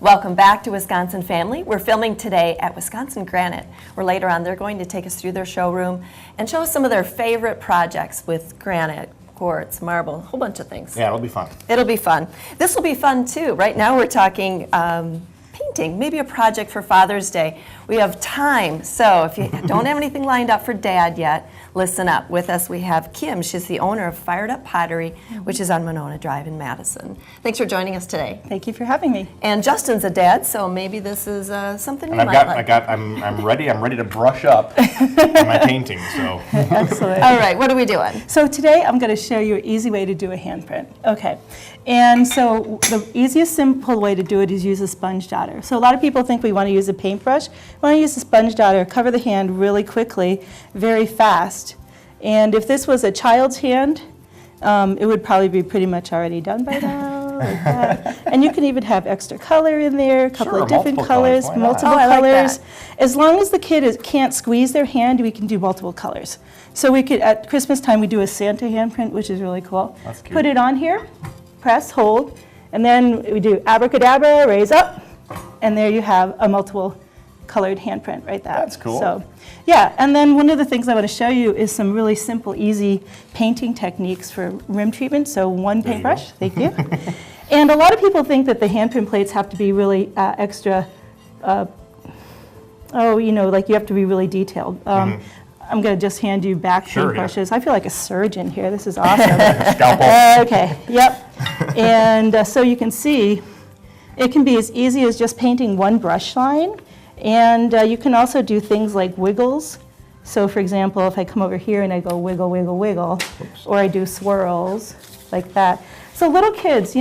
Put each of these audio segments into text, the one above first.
Welcome back to Wisconsin Family. We're filming today at Wisconsin Granite, where later on they're going to take us through their showroom and show us some of their favorite projects with granite, quartz, marble, a whole bunch of things. Yeah, it'll be fun. It'll be fun. This will be fun too. Right now we're talking painting, maybe a project for Father's Day. We have time, so if you don't have anything lined up for Dad yet, listen up. With us we have Kim. She's the owner of Fired Up Pottery, which is on Monona Drive in Madison. Thanks for joining us today. Thank you for having me. And Justin's a dad, so maybe this is something you And might like. I'm ready to brush up on my painting. So Excellent. All right, what are we doing? So today I'm going to show you an easy way to do a handprint. Okay. And so the easiest simple way to do it is use a sponge daughter. So a lot of people think we want to use a paintbrush. We want to use a sponge daughter, cover the hand really quickly, very fast. And if this was a child's hand, it would probably be pretty much already done by now. Like that. And you can even have extra color in there, a couple of different colors, multiple colors. As long as the kid can't squeeze their hand, we can do multiple colors. So we could, at Christmas time, we do a Santa handprint, which is really cool. That's cute. Put it on here, press, hold, and then we do abracadabra, raise up, and there you have a multiple colored handprint right there. That's cool. So, yeah, and then one of the things I want to show you is some really simple, easy painting techniques for rim treatment. So one paintbrush, thank you. And a lot of people think that the handprint plates have to be really extra, like you have to be really detailed. I'm going to just hand you back paintbrushes. I feel like a surgeon here. This is awesome. Scalpel. Okay, yep. And so you can see, it can be as easy as just painting one brush line. And you can also do things like wiggles. So for example, if I come over here and I go wiggle, wiggle, wiggle, or I do swirls like that. So little kids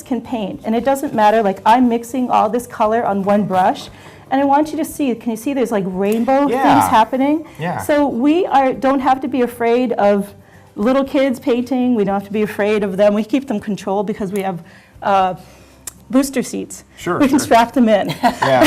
can paint, and it doesn't matter, like I'm mixing all this color on one brush, and I want you to see, can you see there's like rainbow things happening? Yeah. So we don't have to be afraid of little kids painting. We don't have to be afraid of them. We keep them controlled because we have booster seats. Sure. We can strap them in. Yeah.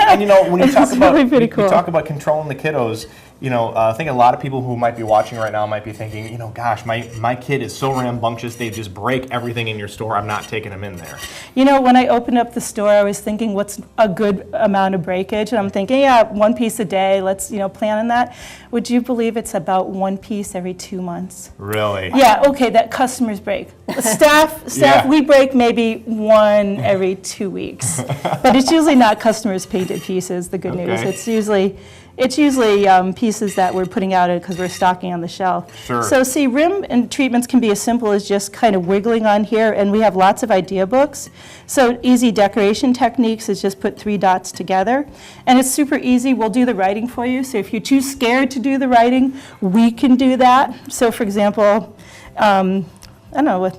And when you talk about really pretty cool. you talk about controlling the kiddos, I think a lot of people who might be watching right now might be thinking, gosh, my kid is so rambunctious, they just break everything in your store. I'm not taking them in there. When I opened up the store, I was thinking, what's a good amount of breakage? And I'm thinking, yeah, one piece a day. Let's plan on that. Would you believe it's about one piece every 2 months? Really? Yeah. Okay. That customers break. Staff, Yeah. we break maybe one every 2 weeks, but it's usually not customers painted pieces. The good news. It's usually pieces that we're putting out because we're stocking on the shelf. Sure. So see, rim and treatments can be as simple as just kind of wiggling on here, and we have lots of idea books. So easy decoration techniques is just put 3 dots together, and it's super easy. We'll do the writing for you. So if you're too scared to do the writing, we can do that. So for example, I don't know,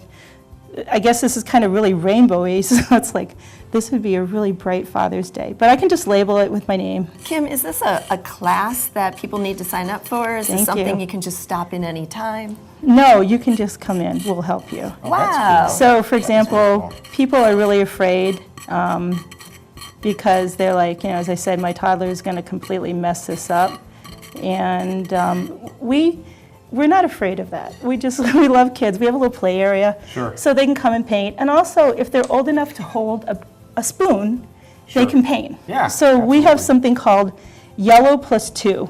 I guess this is kind of really rainbowy, so it's like, this would be a really bright Father's Day. But I can just label it with my name. Kim, is this a class that people need to sign up for? Is this something you can just stop in any time? No, you can just come in. We'll help you. Oh, Wow. cool. So, for example, people are really afraid because they're like, as I said, my toddler is going to completely mess this up. And we're not afraid of that. We love kids. We have a little play area. Sure. So they can come and paint. And also, if they're old enough to hold a spoon, they can paint. Yeah, so we have something called yellow plus 2.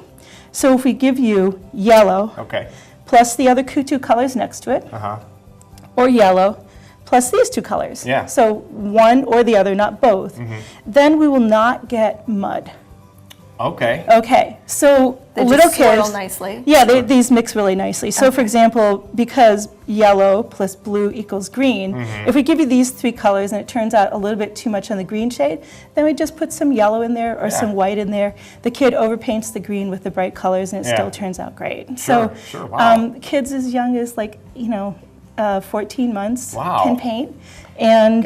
So if we give you yellow plus the other 2 colors next to it, or yellow plus these 2 colors. Yeah. So one or the other, not both. Then we will not get mud. Okay. Okay, so They little just swirl kids, nicely. yeah, these mix really nicely. So for example, because yellow plus blue equals green, if we give you these 3 colors and it turns out a little bit too much on the green shade, then we just put some yellow in there or some white in there. The kid overpaints the green with the bright colors and it still turns out great. Sure, wow. Kids as young as 14 months Wow. can paint. And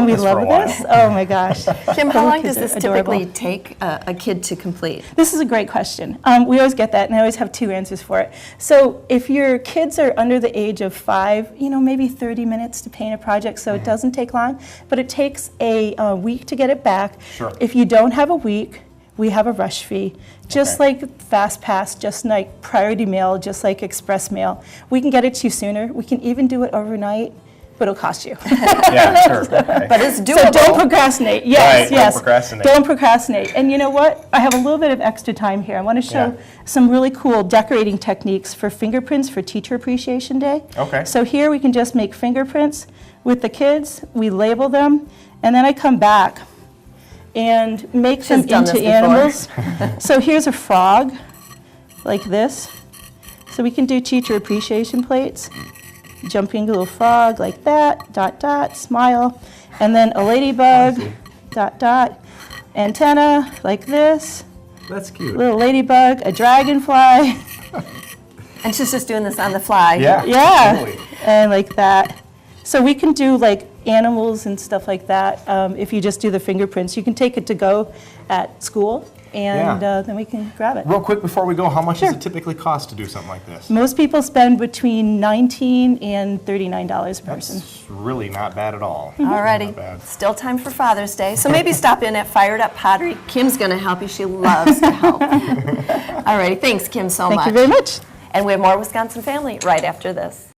we love this. Oh my gosh. Kim, how long does Kids this are adorable. typically take a kid to complete? This is a great question. We always get that, and I always have 2 answers for it. So if your kids are under the age of 5, maybe 30 minutes to paint a project, so it doesn't take long, but it takes a week to get it back. Sure. If you don't have a week, we have a rush fee, just like Fast Pass, just like Priority Mail, just like Express Mail. We can get it to you sooner. We can even do it overnight. but it'll cost you. Yeah, sure. Okay. But it's So doable. don't procrastinate. Yes, Right, don't yes. procrastinate. Don't procrastinate. And you know what? I have a little bit of extra time here. I want to show Yeah. some really cool decorating techniques for fingerprints for Teacher Appreciation Day. Okay. So here we can just make fingerprints with the kids. We label them, and then I come back and make She's them done into this before. animals. So here's a frog, like this. So we can do teacher appreciation plates. Jumping little frog like that, dot, dot, smile. And then a ladybug, dot, dot, antenna like this, That's cute. little ladybug, a dragonfly, And she's just doing this on the fly. Yeah. yeah, Totally. and like that. So we can do like animals and stuff like that if you just do the fingerprints. You can take it to go at school, and Yeah. then we can grab it. Real quick before we go, how much does Sure. it typically cost to do something like this? Most people spend between $19 and $39 a person. That's really not bad at all. Alrighty, Not bad. still time for Father's Day, so maybe stop in at Fired Up Pottery. Kim's going to help you. She loves to help. Alrighty, thanks, Kim, so much. Thank you very much. And we have more Wisconsin Family right after this.